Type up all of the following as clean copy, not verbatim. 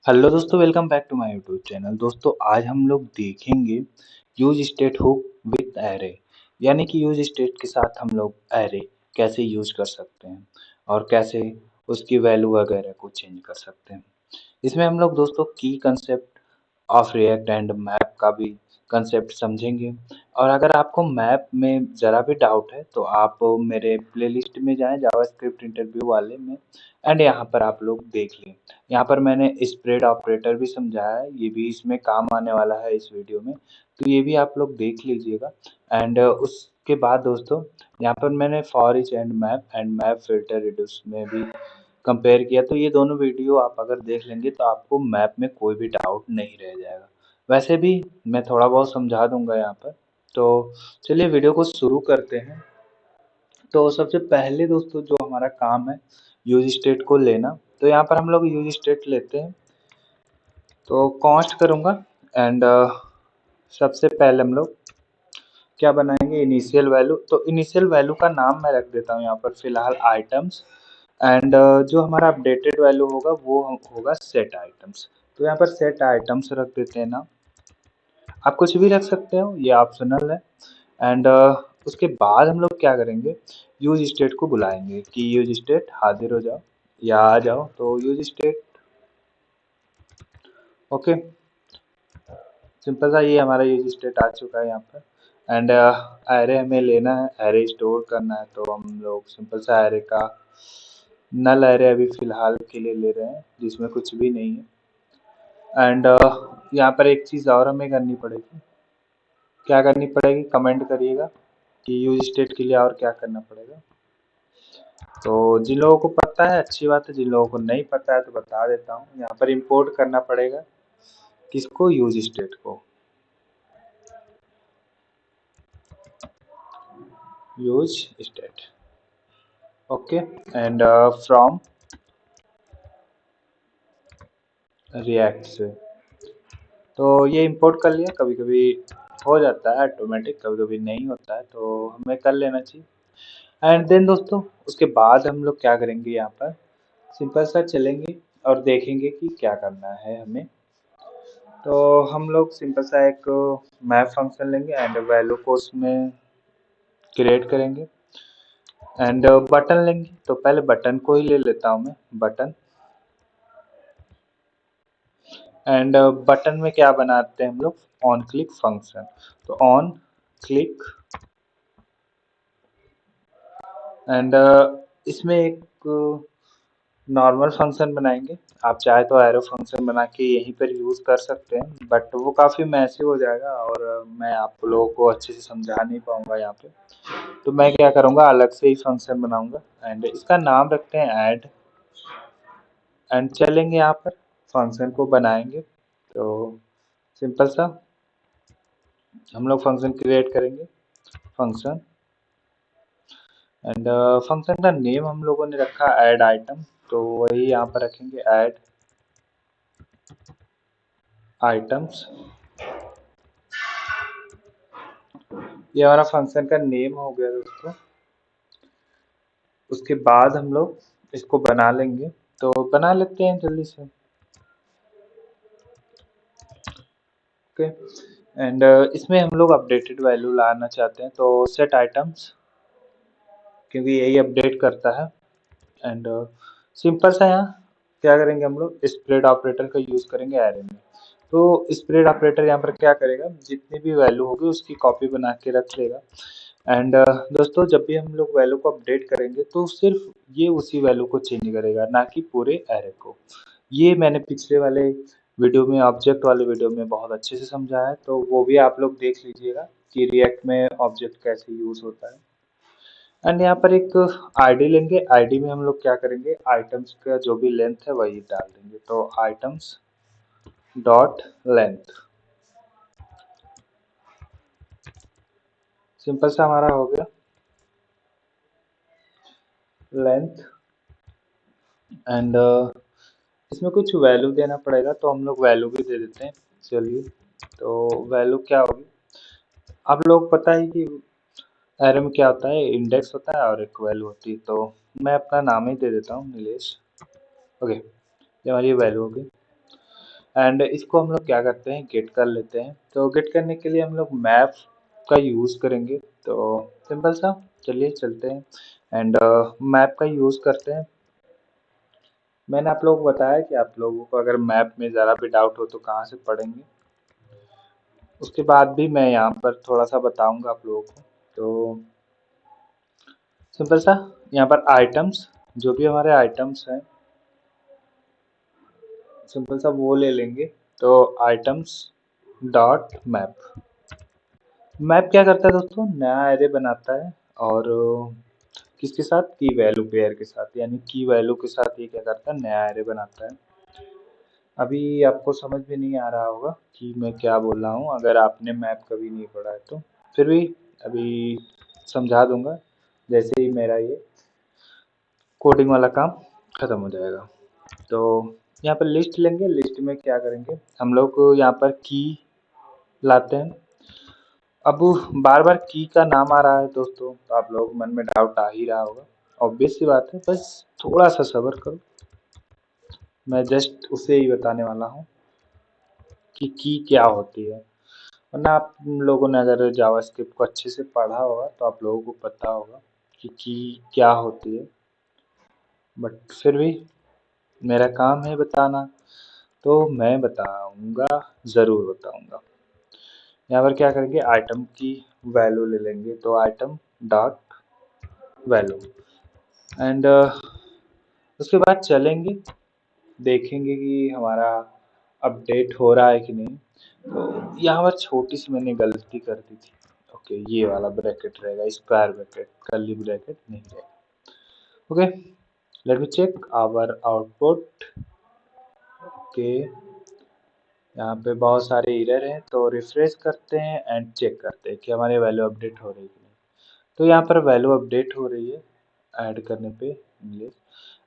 Hello दोस्तों, welcome back to my YouTube channel. दोस्तों आज हम लोग देखेंगे use state hook with array, यानी कि यूज स्टेट के साथ हम लोग एरे कैसे यूज कर सकते हैं और कैसे उसकी वैल्यू वगैरह को चेंज कर सकते हैं। इसमें हम लोग दोस्तों की concept of react and map का भी कंसेप्ट समझेंगे। और अगर आपको मैप में ज़रा भी डाउट है तो आप मेरे प्लेलिस्ट में जाएं जावास्क्रिप्ट इंटरव्यू वाले में, एंड यहाँ पर आप लोग देख लें। यहाँ पर मैंने स्प्रेड ऑपरेटर भी समझाया है, ये भी इसमें काम आने वाला है इस वीडियो में, तो ये भी आप लोग देख लीजिएगा। एंड उसके बाद दोस्तों यहाँ पर मैंने for each and map filter reduce में भी कंपेयर किया, तो ये दोनों वीडियो आप अगर देख लेंगे तो आपको मैप में कोई भी डाउट नहीं रह जाएगा। वैसे भी मैं थोड़ा बहुत समझा दूंगा यहाँ पर। तो चलिए वीडियो को शुरू करते हैं। तो सबसे पहले दोस्तों जो हमारा काम है यूज स्टेट को लेना, तो यहाँ पर हम लोग यूज स्टेट लेते हैं तो कॉन्स्ट करूँगा। एंड सबसे पहले हम लोग क्या बनाएंगे, इनिशियल वैल्यू। तो इनिशियल वैल्यू का नाम मैं रख देता हूँ यहाँ पर फिलहाल आइटम्स। एंड जो हमारा अपडेटेड वैल्यू होगा वो होगा सेट आइटम्स। तो यहाँ पर सेट आइटम्स रख देते हैं ना, आप कुछ भी रख सकते हो, ये ऑप्शनल है। एंड उसके बाद हम लोग क्या करेंगे, यूज स्टेट को बुलाएंगे कि यूज स्टेट हाजिर हो जाओ या आ जाओ। तो यूज स्टेट ओके, सिंपल सा ये हमारा यूज स्टेट आ चुका है यहाँ पर। एंड एरे हमें लेना है, एरे स्टोर करना है, तो हम लोग सिंपल सा एरे का नल एरे अभी फिलहाल के लिए ले रहे हैं जिसमें कुछ भी नहीं है। एंड यहाँ पर एक चीज़ और हमें करनी पड़ेगी, क्या करनी पड़ेगी कमेंट करिएगा कि यूज स्टेट के लिए और क्या करना पड़ेगा। तो जिन लोगों को पता है अच्छी बात है, जिन लोगों को नहीं पता है तो बता देता हूँ। यहाँ पर इंपोर्ट करना पड़ेगा किसको, यूज स्टेट को, use state okay. And from react से, तो ये इंपोर्ट कर लिया। कभी कभी हो जाता है ऑटोमेटिक, कभी कभी नहीं होता है, तो हमें कर लेना चाहिए। एंड देन दोस्तों उसके बाद हम लोग क्या करेंगे, यहाँ पर सिंपल सा चलेंगे और देखेंगे कि क्या करना है हमें। तो हम लोग सिंपल सा एक मैप फंक्शन लेंगे एंड वैल्यू को उसमें क्रिएट करेंगे। एंड बटन लेंगे, तो पहले बटन को ही ले लेता हूँ मैं, बटन। एंड बटन में क्या बनाते हैं हम लोग, ऑन क्लिक फंक्शन। तो ऑन क्लिक एंड इसमें एक नॉर्मल फंक्शन बनाएंगे। आप चाहे तो एरो फंक्शन बना के यहीं पर यूज कर सकते हैं, बट वो काफी मैसी हो जाएगा और मैं आप लोगों को अच्छे से समझा नहीं पाऊंगा यहाँ पे। तो मैं क्या करूँगा, अलग से ही फंक्शन बनाऊंगा एंड इसका नाम रखते हैं ऐड। एंड चलेंगे यहाँ पर फंक्शन को बनाएंगे। तो सिंपल सा हम लोग फंक्शन क्रिएट करेंगे, फंक्शन। एंड फंक्शन का नेम हम लोगों ने रखा ऐड आइटम, तो वही यहाँ पर रखेंगे ऐड आइटम्स। ये हमारा फंक्शन का नेम हो गया दोस्तों। उसके बाद हम लोग इसको बना लेंगे, तो बना लेते हैं जल्दी से ओके। एंड इसमें हम लोग अपडेटेड वैल्यू लाना चाहते हैं, तो सेट आइटम्स, क्योंकि यही अपडेट करता है। एंड सिंपल सा यहाँ क्या करेंगे, हम लोग स्प्रेड ऑपरेटर का यूज करेंगे एरे में। तो स्प्रेड ऑपरेटर यहाँ पर क्या करेगा, जितनी भी वैल्यू होगी उसकी कॉपी बना के रख लेगा। एंड दोस्तों जब भी हम लोग वैल्यू को अपडेट करेंगे तो सिर्फ ये उसी वैल्यू को चेंज करेगा, ना कि पूरे एरे को। ये मैंने पिछले वाले वीडियो में, ऑब्जेक्ट वाले वीडियो में बहुत अच्छे से समझाया है, तो वो भी आप लोग देख लीजिएगा कि रिएक्ट में ऑब्जेक्ट कैसे यूज होता है। एंड यहाँ पर एक आईडी लेंगे, आईडी में हम लोग क्या करेंगे, आइटम्स का जो भी लेंथ है वही डाल देंगे। तो आइटम्स डॉट लेंथ, सिंपल सा हमारा हो गया लेंथ। एंड इसमें कुछ वैल्यू देना पड़ेगा, तो हम लोग वैल्यू भी दे देते हैं। चलिए, तो वैल्यू क्या होगी, आप लोग पता है कि एरे में क्या होता है, इंडेक्स होता है और एक वैल्यू होती है। तो मैं अपना नाम ही दे देता हूँ नीलेश ओके, ये हमारी वैल्यू होगी। एंड इसको हम लोग क्या करते हैं, गेट कर लेते हैं। तो गेट करने के लिए हम लोग मैप का यूज़ करेंगे। तो सिंपल सा, चलिए चलते हैं एंड मैप का यूज़ करते हैं। मैंने आप लोगों को बताया कि आप लोगों को अगर मैप में ज़रा भी डाउट हो तो कहाँ से पढ़ेंगे। उसके बाद भी मैं यहाँ पर थोड़ा सा बताऊंगा आप लोगों को। तो सिंपल सा, यहाँ पर आइटम्स, जो भी हमारे आइटम्स हैं, सिंपल सा वो ले लेंगे। तो आइटम्स डॉट मैप, मैप क्या करता है दोस्तों, नया एरे बनाता है। और किसके साथ, की वैल्यू पेयर के साथ, यानी की वैल्यू के साथ ये क्या करता है, नया एरे बनाता है। अभी आपको समझ में नहीं आ रहा होगा कि मैं क्या बोल रहा हूँ, अगर आपने मैप कभी नहीं पढ़ा है तो। फिर भी अभी समझा दूंगा जैसे ही मेरा ये कोडिंग वाला काम खत्म हो जाएगा। तो यहाँ पर लिस्ट लेंगे, लिस्ट में क्या करेंगे हम लोग, यहाँ पर की लाते हैं। अब बार बार की का नाम आ रहा है दोस्तों, तो आप लोग मन में डाउट आ ही रहा होगा। ऑब्वियस सी बात है, बस थोड़ा सा सब्र करो, मैं जस्ट उसे ही बताने वाला हूँ कि की क्या होती है। वरना आप लोगों ने अगर जावास्क्रिप्ट को अच्छे से पढ़ा होगा तो आप लोगों को पता होगा कि की क्या होती है। बट फिर भी मेरा काम है बताना, तो मैं बताऊंगा, ज़रूर बताऊंगा। यहाँ पर क्या करेंगे, आइटम की वैल्यू ले लेंगे। तो आइटम डॉट वैल्यू एंड उसके बाद चलेंगे, देखेंगे कि हमारा अपडेट हो रहा है कि नहीं। तो यहाँ पर छोटी सी मैंने गलती कर दी थी। ओके, ये वाला ब्रैकेट रहेगा, स्क्वायर ब्रैकेट, कर्ली ब्रैकेट नहीं रहेगा। Okay, let me check our output. Okay, यहाँ पे बहुत सारे एरर हैं, तो रिफ्रेश करते हैं एंड चेक करते हैं कि हमारी वैल्यू अपडेट हो रही है कि नहीं। तो यहाँ पर वैल्यू अपडेट हो रही है ऐड करने पे इंग्लिश।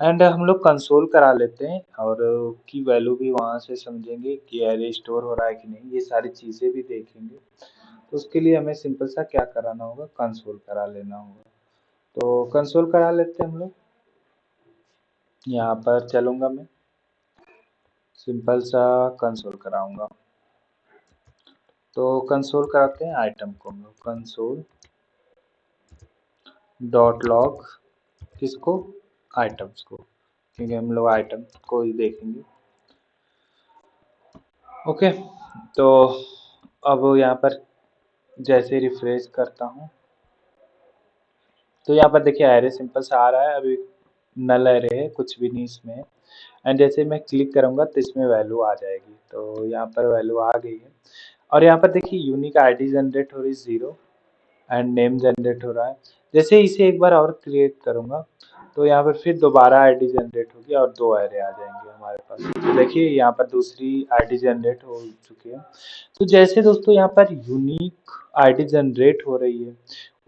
एंड हम लोग कंसोल करा लेते हैं और की वैल्यू भी वहाँ से समझेंगे कि एरे स्टोर हो रहा है कि नहीं, ये सारी चीज़ें भी देखेंगे। तो उसके लिए हमें सिंपल सा क्या कराना होगा, कंसोल करा लेना होगा। तो कंसोल करा लेते हैं हम लोग। यहाँ पर चलूँगा मैं, सिंपल सा कंसोल कराऊंगा। तो कंसोल कराते हैं आइटम को हम लोग, कंसोल डॉट लॉग, किसको, आइटम्स को, क्योंकि हम लोग आइटम को ही देखेंगे। ओके, तो अब यहाँ पर जैसे रिफ्रेश करता हूँ तो यहाँ पर देखिए एरे सिंपल सा आ रहा है, अभी नल एरे है, कुछ भी नहीं इसमें। एंड जैसे मैं क्लिक करूँगा तो इसमें वैल्यू आ जाएगी। तो यहाँ पर वैल्यू आ गई है और यहाँ पर देखिए यूनिक आईडी जनरेट हो रही 0 एंड नेम जनरेट हो रहा है। जैसे इसे एक बार और क्रिएट करूँगा तो यहाँ पर फिर दोबारा आईडी जनरेट होगी और 2 एरे आ जाएंगे हमारे पास। तो देखिए यहाँ पर दूसरी आईडी जनरेट हो चुकी है। तो जैसे दोस्तों यहाँ पर यूनिक आईडी जनरेट हो रही है,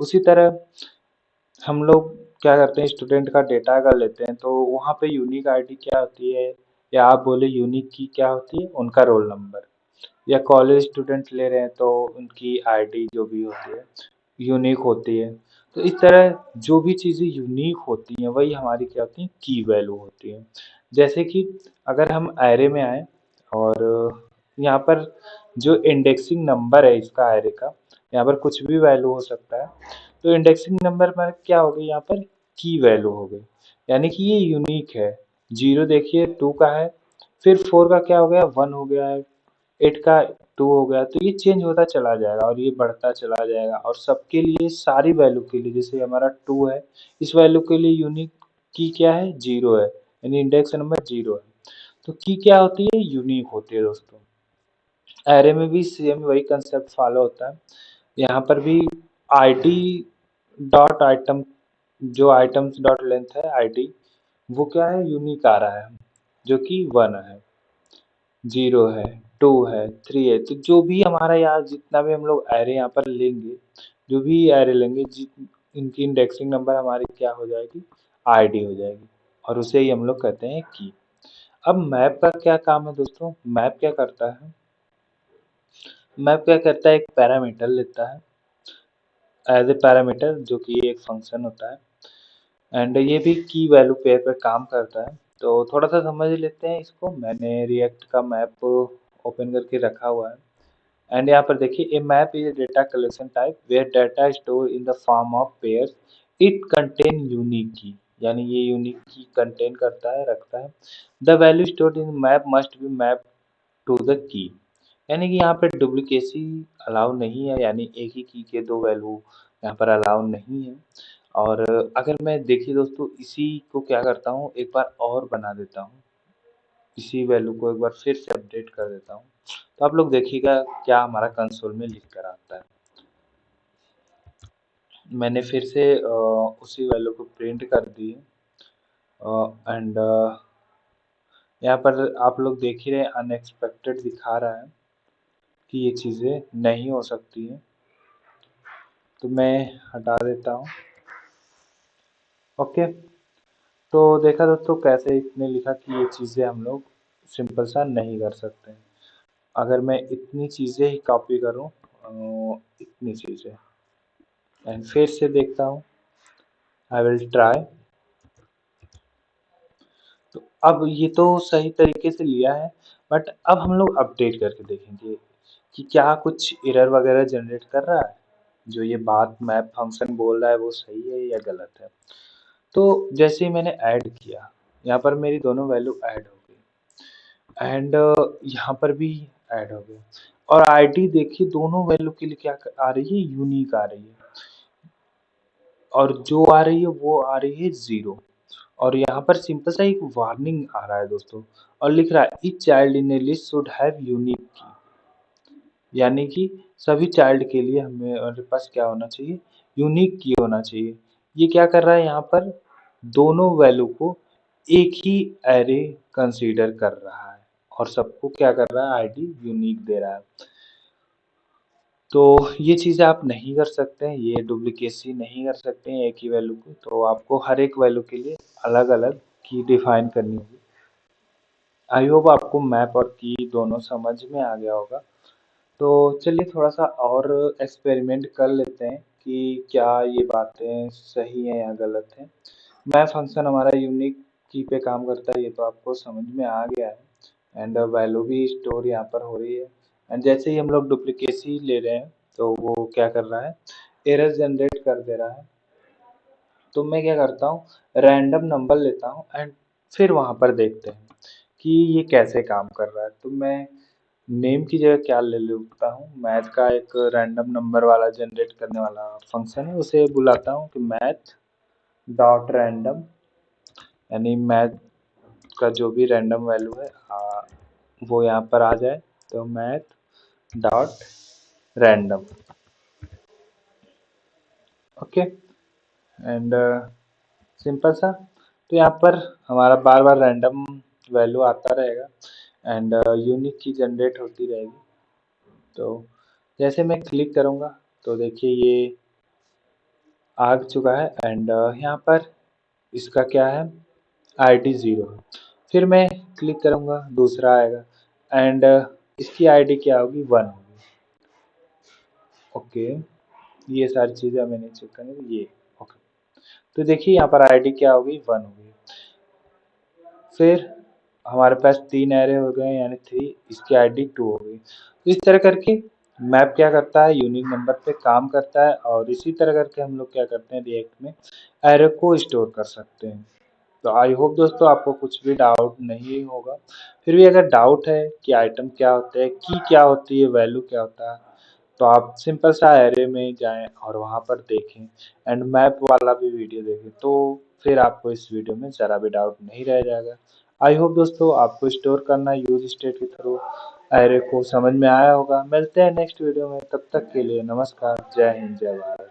उसी तरह हम लोग क्या करते हैं, स्टूडेंट का डेटा अगर लेते हैं तो वहाँ पे यूनिक आईडी क्या होती है, या आप बोले यूनिक की क्या होती है, उनका रोल नंबर। या कॉलेज स्टूडेंट ले रहे हैं तो उनकी आईडी जो भी होती है यूनिक होती है। तो इस तरह जो भी चीज़ें यूनिक होती हैं वही हमारी क्या होती हैं, की वैल्यू होती है। जैसे कि अगर हम एरे में आए और यहाँ पर जो इंडेक्सिंग नंबर है इसका एरे का, यहाँ पर कुछ भी वैल्यू हो सकता है। तो इंडेक्सिंग नंबर में क्या हो गई, यहाँ पर की वैल्यू हो गई, यानी कि ये यूनिक है। 0 देखिए 2 का है, फिर 4 का क्या हो गया, 1 हो गया है, 8 का 2 हो गया। तो ये चेंज होता चला जाएगा और ये बढ़ता चला जाएगा और सबके लिए, सारी वैल्यू के लिए, जैसे हमारा 2 है, इस वैल्यू के लिए यूनिक की क्या है, 0 है, यानी इंडेक्स नंबर 0 है। तो की क्या होती है, यूनिक होती है दोस्तों। एरे में भी सेम वही कंसेप्ट फॉलो होता है। यहाँ पर भी आईडी डॉट आइटम, जो आइटम्स डॉट लेंथ है आईडी, वो क्या है, यूनिक आ रहा है, जो कि 1 है, 0 है, 2 है, 3 है। तो जो भी हमारा यहाँ जितना भी हम लोग एरे यहाँ पर लेंगे, जो भी एरे लेंगे, इनकी इंडेक्सिंग नंबर हमारी क्या हो जाएगी, आईडी हो जाएगी, और उसे ही हम लोग कहते हैं की। अब मैप का क्या काम है दोस्तों, मैप क्या करता है, मैप क्या करता है, एक पैरामीटर लेता है एज ए पैरामीटर, जो कि एक फंक्शन होता है। एंड ये भी की वैल्यू पेयर पे काम करता है। तो थोड़ा सा समझ लेते हैं इसको। मैंने रिएक्ट का मैप ओपन करके रखा हुआ है एंड यहाँ पर देखिए a map is data collection type where data store in the form of pairs it contain unique key, यानी ये यूनिक की कंटेन करता है, रखता है। The value stored in map must be map to the key, यानी कि यहाँ पे डुप्लीकेसी अलाउ नहीं है, यानी एक ही की के दो वैल्यू यहाँ पर अलाउ नहीं है। और अगर मैं देखिए दोस्तों इसी को क्या करता हूँ, एक बार और बना देता हूँ, इसी वैल्यू को एक बार फिर से अपडेट कर देता हूँ, तो आप लोग देखिएगा क्या हमारा कंसोल में लिख कर आता है। मैंने फिर से उसी वैल्यू को प्रिंट कर दी एंड यहाँ पर आप लोग देख ही रहे अनएक्सपेक्टेड दिखा रहा है कि ये चीज़ें नहीं हो सकती हैं, तो मैं हटा देता हूँ। ओके, तो देखा दोस्तों कैसे इसने लिखा कि ये चीज़ें हम लोग सिंपल सा नहीं कर सकते। अगर मैं इतनी चीज़ें ही कॉपी करूँ, इतनी चीज़ें, एंड फिर से देखता हूँ, आई विल ट्राई। तो अब ये तो सही तरीके से लिया है, बट अब हम लोग अपडेट करके देखेंगे कि क्या कुछ एरर वगैरह जनरेट कर रहा है, जो ये बात मैप फंक्शन बोल रहा है वो सही है या गलत है। तो जैसे ही मैंने ऐड किया, यहाँ पर मेरी दोनों वैल्यू ऐड हो गई एंड यहाँ पर भी ऐड हो गई, और आईडी देखिए दोनों वैल्यू के लिए क्या आ रही है, यूनिक आ रही है, और जो आ रही है वो आ रही है 0। और यहाँ पर सिंपल सा एक वार्निंग आ रहा है दोस्तों, और लिख रहा है each child in A list should have unique key, यानी कि सभी चाइल्ड के लिए हमारे पास क्या होना चाहिए, यूनिक की होना चाहिए। ये क्या कर रहा है, यहाँ पर दोनों वैल्यू को एक ही एरे कंसीडर कर रहा है और सबको क्या कर रहा है, आईडी यूनिक दे रहा है। तो ये चीज़ें आप नहीं कर सकते हैं, ये डुप्लीकेसी नहीं कर सकते हैं एक ही वैल्यू को, तो आपको हर एक वैल्यू के लिए अलग अलग की डिफाइन करनी होगी। आई होप आपको मैप और की दोनों समझ में आ गया होगा। तो चलिए थोड़ा सा और एक्सपेरिमेंट कर लेते हैं कि क्या ये बातें सही हैं या गलत हैं। मैप फंक्शन हमारा यूनिक की पे काम करता है, ये तो आपको समझ में आ गया है एंड वैल्यू भी स्टोर यहाँ पर हो रही है। एंड जैसे ही हम लोग डुप्लीकेसी ले रहे हैं तो वो क्या कर रहा है, एरर जनरेट कर दे रहा है। तो मैं क्या करता हूँ, रैंडम नंबर लेता हूँ एंड फिर वहाँ पर देखते हैं कि ये कैसे काम कर रहा है। तो मैं नेम की जगह क्या ले लेता हूँ, मैथ का एक रैंडम नंबर वाला जनरेट करने वाला फंक्शन है, उसे बुलाता हूँ कि मैथ डॉट रैंडम, यानी मैथ का जो भी रैंडम वैल्यू है वो यहाँ पर आ जाए, तो math dot random. Okay, and simple सा, तो यहाँ पर हमारा बार बार रैंडम वैल्यू आता रहेगा एंड यूनिक की जनरेट होती रहेगी। तो जैसे मैं क्लिक करूँगा तो देखिए ये आ चुका है एंड यहाँ पर इसका क्या है, आईडी 0 है। फिर मैं क्लिक करूँगा दूसरा आएगा एंड इसकी आईडी क्या होगी, 1 होगी। ओके, ये सारी चीज़ें हमें नहीं चेक करनी, ये ओके। तो देखिए यहाँ पर आईडी क्या होगी, 1 होगी। फिर हमारे पास 3 एरे हो गए यानी 3, इसकी आईडी 2 हो गई। तो इस तरह करके मैप क्या करता है, यूनिक नंबर पे काम करता है, और इसी तरह करके हम लोग क्या करते हैं, रिएक्ट में एरे को स्टोर कर सकते हैं। तो आई होप दोस्तों आपको कुछ भी डाउट नहीं होगा। फिर भी अगर डाउट है कि आइटम क्या होता है, की क्या होती है, वैल्यू क्या होता है, तो आप सिंपल सा एरे में जाएं और वहां पर देखें एंड मैप वाला भी वीडियो देखें, तो फिर आपको इस वीडियो में ज़रा भी डाउट नहीं रह जाएगा। आई होप दोस्तों आपको स्टोर करना यूज स्टेट के थ्रू एरे को समझ में आया होगा। मिलते हैं नेक्स्ट वीडियो में, तब तक के लिए नमस्कार, जय हिंद, जय भारत।